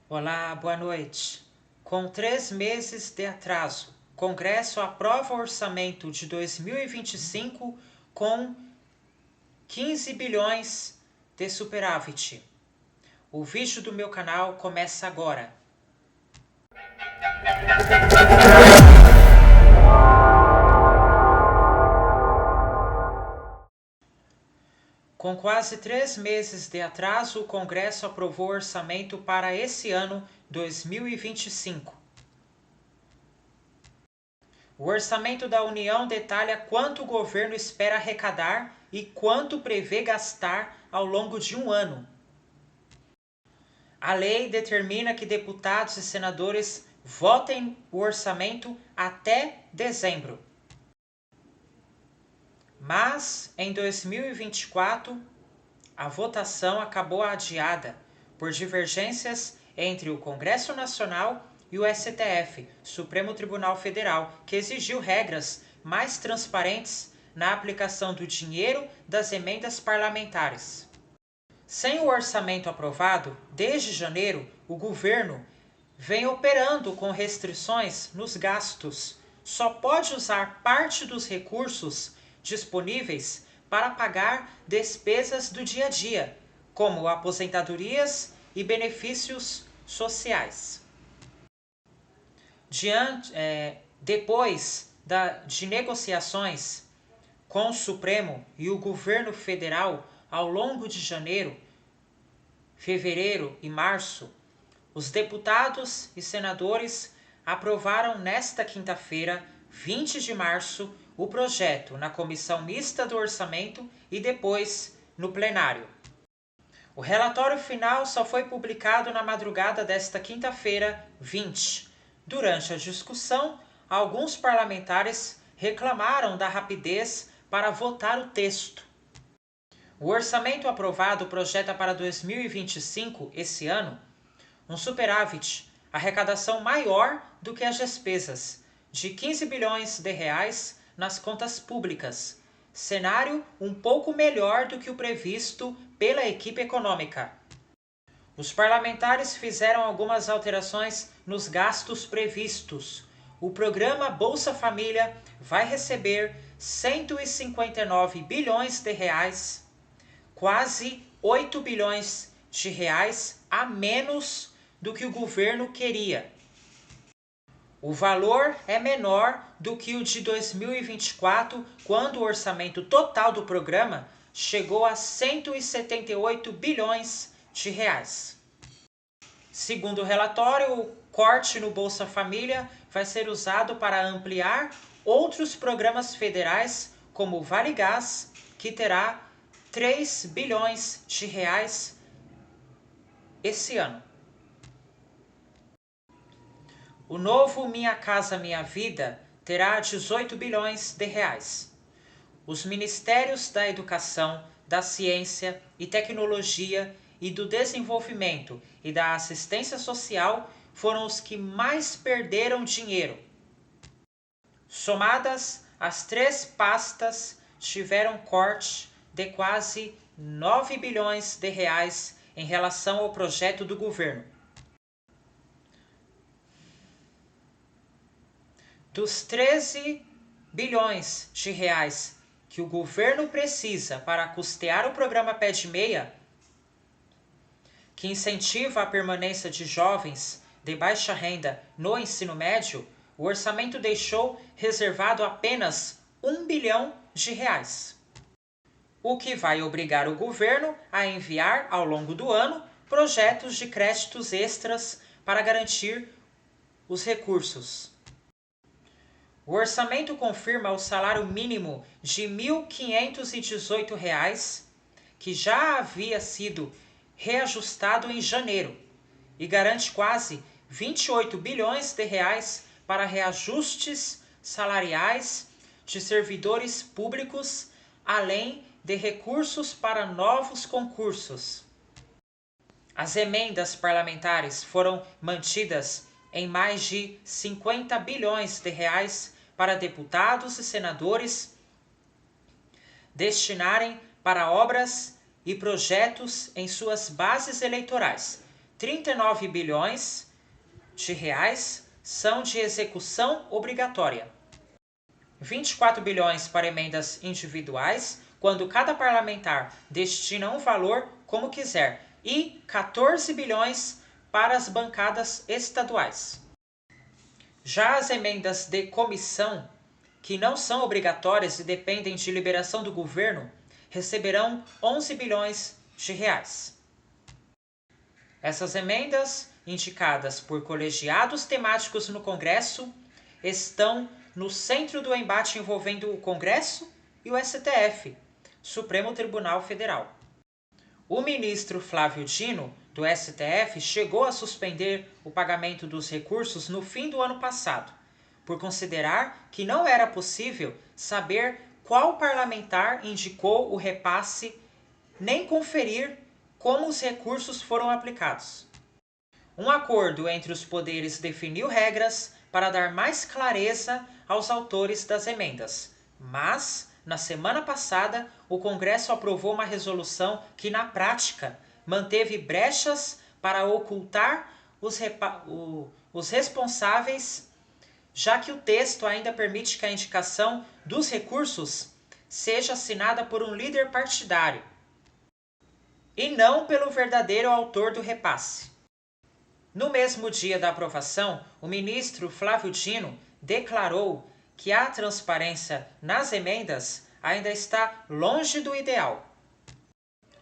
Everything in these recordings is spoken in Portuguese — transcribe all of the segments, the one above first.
Olá, boa noite. Com 3 meses de atraso, Congresso aprova o orçamento de 2025 com 15 bilhões de superávit. O vídeo do meu canal começa agora. Com quase 3 meses de atraso, o Congresso aprovou o orçamento para esse ano 2025. O orçamento da União detalha quanto o governo espera arrecadar e quanto prevê gastar ao longo de um ano. A lei determina que deputados e senadores votem o orçamento até dezembro. Mas, em 2024, a votação acabou adiada por divergências entre o Congresso Nacional e o STF, Supremo Tribunal Federal, que exigiu regras mais transparentes na aplicação do dinheiro das emendas parlamentares. Sem o orçamento aprovado, desde janeiro, o governo vem operando com restrições nos gastos. Só pode usar parte dos recursos disponíveis para pagar despesas do dia a dia, como aposentadorias e benefícios sociais. Depois de negociações com o Supremo e o governo federal ao longo de janeiro, fevereiro e março, os deputados e senadores aprovaram nesta quinta-feira, 20 de março, o projeto na Comissão Mista do Orçamento e depois no plenário. O relatório final só foi publicado na madrugada desta quinta-feira, 20. Durante a discussão, alguns parlamentares reclamaram da rapidez para votar o texto. O orçamento aprovado projeta para 2025, esse ano, um superávit, arrecadação maior do que as despesas, de 15 bilhões de reais nas contas públicas, cenário um pouco melhor do que o previsto pela equipe econômica. Os parlamentares fizeram algumas alterações nos gastos previstos. O programa Bolsa Família vai receber 159 bilhões de reais, quase 8 bilhões de reais a menos do que o governo queria. O valor é menor do que o de 2024, quando o orçamento total do programa chegou a 178 bilhões de reais. Segundo o relatório, o corte no Bolsa Família vai ser usado para ampliar outros programas federais, como o Vale Gás, que terá 3 bilhões de reais esse ano. O novo Minha Casa Minha Vida terá 18 bilhões de reais. Os Ministérios da Educação, da Ciência e Tecnologia e do Desenvolvimento e da Assistência Social foram os que mais perderam dinheiro. Somadas, as 3 pastas tiveram corte de quase 9 bilhões de reais em relação ao projeto do governo. Dos 13 bilhões de reais que o governo precisa para custear o programa Pé de Meia, que incentiva a permanência de jovens de baixa renda no ensino médio, o orçamento deixou reservado apenas 1 bilhão de reais. O que vai obrigar o governo a enviar, ao longo do ano, projetos de créditos extras para garantir os recursos. O orçamento confirma o salário mínimo de R$ 1.518, que já havia sido reajustado em janeiro, e garante quase 28 bilhões de reais para reajustes salariais de servidores públicos, além de recursos para novos concursos. As emendas parlamentares foram mantidas em mais de 50 bilhões de reais para deputados e senadores destinarem para obras e projetos em suas bases eleitorais. 39 bilhões de reais são de execução obrigatória. 24 bilhões para emendas individuais, quando cada parlamentar destina um valor como quiser, e 14 bilhões para as bancadas estaduais. Já as emendas de comissão, que não são obrigatórias e dependem de liberação do governo, receberão 11 bilhões de reais. Essas emendas, indicadas por colegiados temáticos no Congresso, estão no centro do embate envolvendo o Congresso e o STF, Supremo Tribunal Federal. O ministro Flávio Dino, do STF, chegou a suspender o pagamento dos recursos no fim do ano passado, por considerar que não era possível saber qual parlamentar indicou o repasse, nem conferir como os recursos foram aplicados. Um acordo entre os poderes definiu regras para dar mais clareza aos autores das emendas, mas, na semana passada, o Congresso aprovou uma resolução que, na prática, manteve brechas para ocultar os responsáveis, já que o texto ainda permite que a indicação dos recursos seja assinada por um líder partidário e não pelo verdadeiro autor do repasse. No mesmo dia da aprovação, o ministro Flávio Dino declarou que a transparência nas emendas ainda está longe do ideal.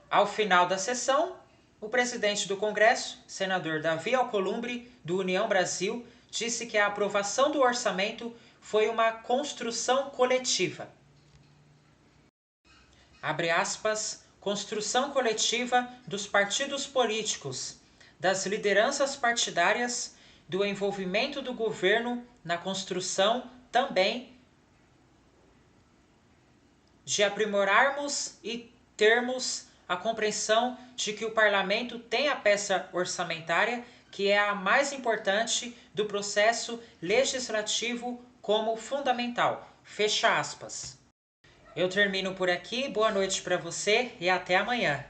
Ao final da sessão, o presidente do Congresso, senador Davi Alcolumbre, do União Brasil, disse que a aprovação do orçamento foi uma construção coletiva. Abre aspas, construção coletiva dos partidos políticos, das lideranças partidárias, do envolvimento do governo na construção também de aprimorarmos e termos a compreensão de que o parlamento tem a peça orçamentária, que é a mais importante do processo legislativo, como fundamental. Fecha aspas. Eu termino por aqui, boa noite para você e até amanhã.